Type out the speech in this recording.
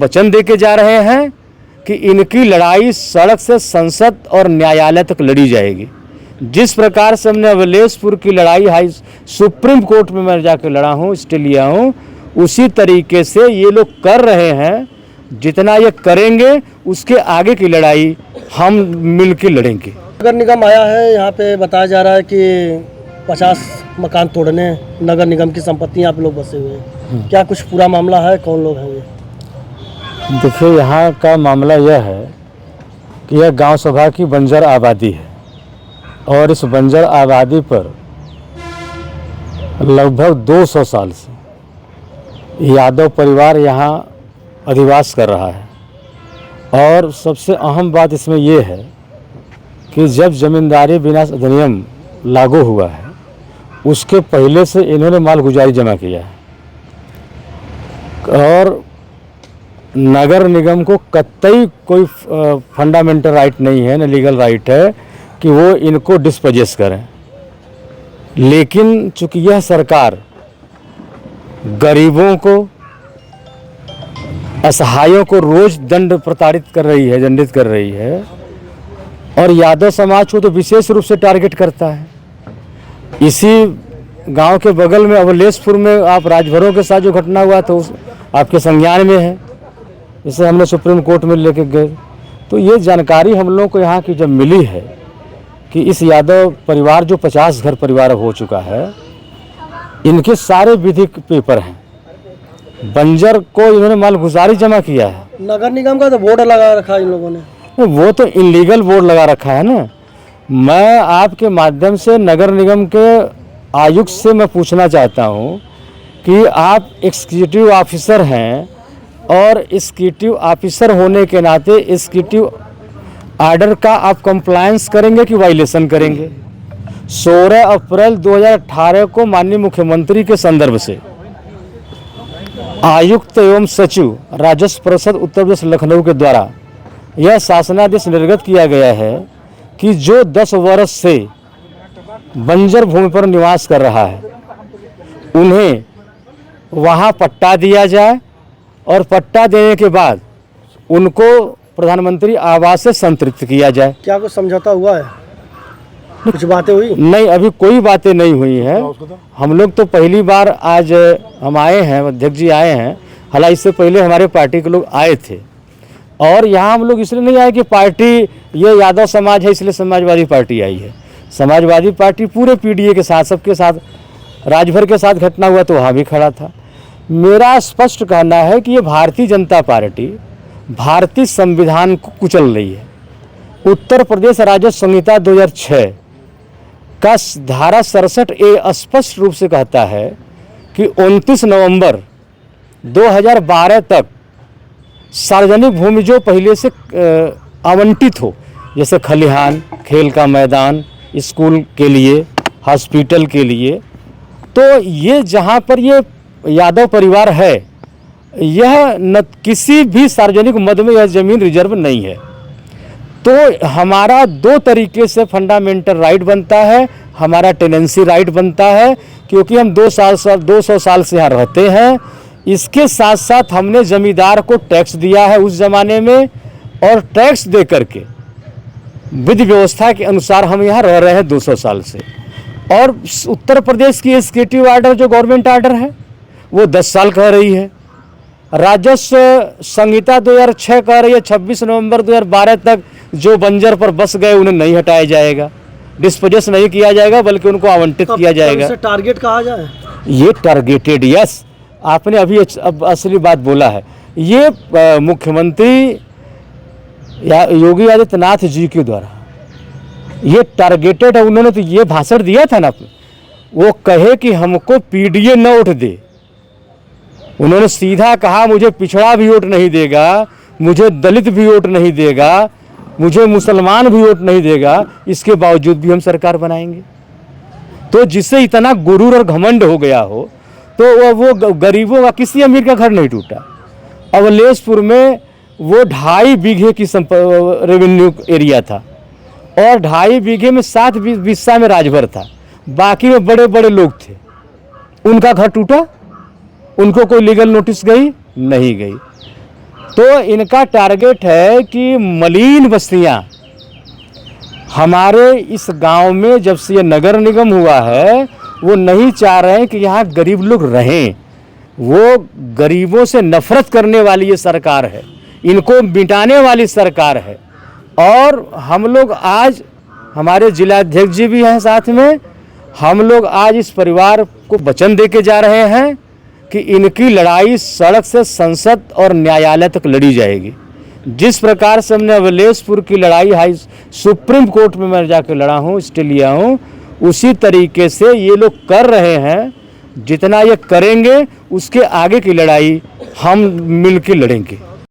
वचन दे के जा रहे हैं कि इनकी लड़ाई सड़क से संसद और न्यायालय तक लड़ी जाएगी। जिस प्रकार से हमने अवलेशपुर की लड़ाई सुप्रीम कोर्ट में मैं जाकर लड़ा हूँ, स्टे लिया हूँ, उसी तरीके से ये लोग कर रहे हैं। जितना ये करेंगे उसके आगे की लड़ाई हम मिलकर लड़ेंगे। नगर निगम आया है, यहाँ पे बताया जा रहा है कि 50 मकान तोड़ने, नगर निगम की संपत्ति आप लोग बसे हुए हैं। क्या कुछ पूरा मामला है? कौन लोग हैं ये? देखिए, यहाँ का मामला यह है कि यह गांव सभा की बंजर आबादी है और इस बंजर आबादी पर लगभग 200 साल से यादव परिवार यहाँ अधिवास कर रहा है। और सबसे अहम बात इसमें यह है कि जब जमींदारी विनाश अधिनियम लागू हुआ है उसके पहले से इन्होंने मालगुजारी जमा किया है और नगर निगम को कतई कोई फंडामेंटल राइट नहीं है, न लीगल राइट है कि वो इनको डिस्पोजेस करें। लेकिन चूंकि यह सरकार गरीबों को, असहायों को रोज दंड प्रताड़ित कर रही है, दंडित कर रही है और यादव समाज को तो विशेष रूप से टारगेट करता है। इसी गांव के बगल में अवलेशपुर में आप राजभरों के साथ जो घटना हुआ तो आपके संज्ञान में है, इसे हमने सुप्रीम कोर्ट में लेके गए। तो ये जानकारी हम लोगों को यहाँ की जब मिली है कि इस यादव परिवार जो 50 घर परिवार हो चुका है, इनके सारे विधिक पेपर हैं, बंजर को इन्होंने मालगुजारी जमा किया है। नगर निगम का तो बोर्ड लगा रखा है इन लोगों ने। वो तो इलीगल बोर्ड लगा रखा है ना। मैं आपके माध्यम से नगर निगम के आयुक्त से मैं पूछना चाहता हूँ कि आप एग्जीक्यूटिव ऑफिसर हैं और एग्जीक्यूटिव ऑफिसर होने के नाते एग्जीक्यूटिव ऑर्डर का आप कंप्लायंस करेंगे कि वायलेशन करेंगे? 16 अप्रैल 2018 को माननीय मुख्यमंत्री के संदर्भ से आयुक्त एवं सचिव राजस्व परिषद उत्तर प्रदेश लखनऊ के द्वारा यह शासनादेश निर्गत किया गया है कि जो 10 वर्ष से बंजर भूमि पर निवास कर रहा है उन्हें वहाँ पट्टा दिया जाए और पट्टा देने के बाद उनको प्रधानमंत्री आवास से संतृप्त किया जाए। क्या कुछ समझौता हुआ है? कुछ बातें हुई? नहीं, अभी कोई बातें नहीं हुई है। हम लोग तो पहली बार आज हम आए हैं, अध्यक्ष जी आए हैं। हालांकि इससे पहले हमारे पार्टी के लोग आए थे और यहाँ हम लोग इसलिए नहीं आए कि पार्टी ये यादव समाज है इसलिए समाजवादी पार्टी आई है। समाजवादी पार्टी पूरे पीडीए के साथ, सबके साथ, राजभर के साथ घटना हुआ तो वहाँ भी खड़ा था। मेरा स्पष्ट कहना है कि ये भारतीय जनता पार्टी भारतीय संविधान को कुचल रही है। उत्तर प्रदेश राजस्व संहिता 2006 का धारा 67A स्पष्ट रूप से कहता है कि 29 नवंबर 2012 तक सार्वजनिक भूमि जो पहले से आवंटित हो, जैसे खलिहान, खेल का मैदान, स्कूल के लिए, हॉस्पिटल के लिए, तो ये जहाँ पर ये यादव परिवार है यह न किसी भी सार्वजनिक मद में यह जमीन रिजर्व नहीं है। तो हमारा 2 तरीके से फंडामेंटल राइट बनता है। हमारा टेनेंसी राइट बनता है क्योंकि हम 200 साल से यहाँ रहते हैं। इसके साथ साथ हमने जमींदार को टैक्स दिया है उस ज़माने में और टैक्स दे करके विधि व्यवस्था के अनुसार हम यहाँ रह रहे हैं 200 साल से। और उत्तर प्रदेश की एग्जीक्यूटिव ऑर्डर जो गवर्नमेंट ऑर्डर है वो 10 साल कह रही है। राजस्व संहिता 2006 कह रही है 26 नवंबर 2012 तक जो बंजर पर बस गए उन्हें नहीं हटाया जाएगा, डिस्पोजेस नहीं किया जाएगा, बल्कि उनको आवंटित किया जाएगा। टारगेट कहा जाए, ये टारगेटेड, यस, आपने अभी अब असली बात बोला है। ये मुख्यमंत्री योगी आदित्यनाथ जी के द्वारा ये टारगेटेड है। उन्होंने तो ये भाषण दिया था ना, वो कहे कि हमको पीडीए न वोट दे। उन्होंने सीधा कहा मुझे पिछड़ा भी वोट नहीं देगा, मुझे दलित भी वोट नहीं देगा, मुझे मुसलमान भी वोट नहीं देगा, इसके बावजूद भी हम सरकार बनाएंगे। तो जिससे इतना गुरूर और घमंड हो गया हो तो वो गरीबों का, किसी अमीर का घर नहीं टूटा। अवलेशपुर में वो 2.5 बीघे की रेवेन्यू एरिया था और 2.5 बीघे में 7 बिस्सा में राजभर था, बाकी में बड़े बड़े लोग थे। उनका घर टूटा, उनको कोई लीगल नोटिस गई? नहीं गई। तो इनका टारगेट है कि मलिन बस्तियां हमारे इस गांव में, जब से ये नगर निगम हुआ है, वो नहीं चाह रहे हैं कि यहाँ गरीब लोग रहें। वो गरीबों से नफरत करने वाली ये सरकार है, इनको मिटाने वाली सरकार है। और हम लोग आज, हमारे जिलाध्यक्ष जी भी हैं साथ में, हम लोग आज इस परिवार को वचन दे के जा रहे हैं कि इनकी लड़ाई सड़क से संसद और न्यायालय तक लड़ी जाएगी। जिस प्रकार से हमने अवलेशपुर की लड़ाई सुप्रीम कोर्ट में मैं जाकर लड़ा हूँ, स्टे लिया हूँ, उसी तरीके से ये लोग कर रहे हैं। जितना ये करेंगे उसके आगे की लड़ाई हम मिल के लड़ेंगे।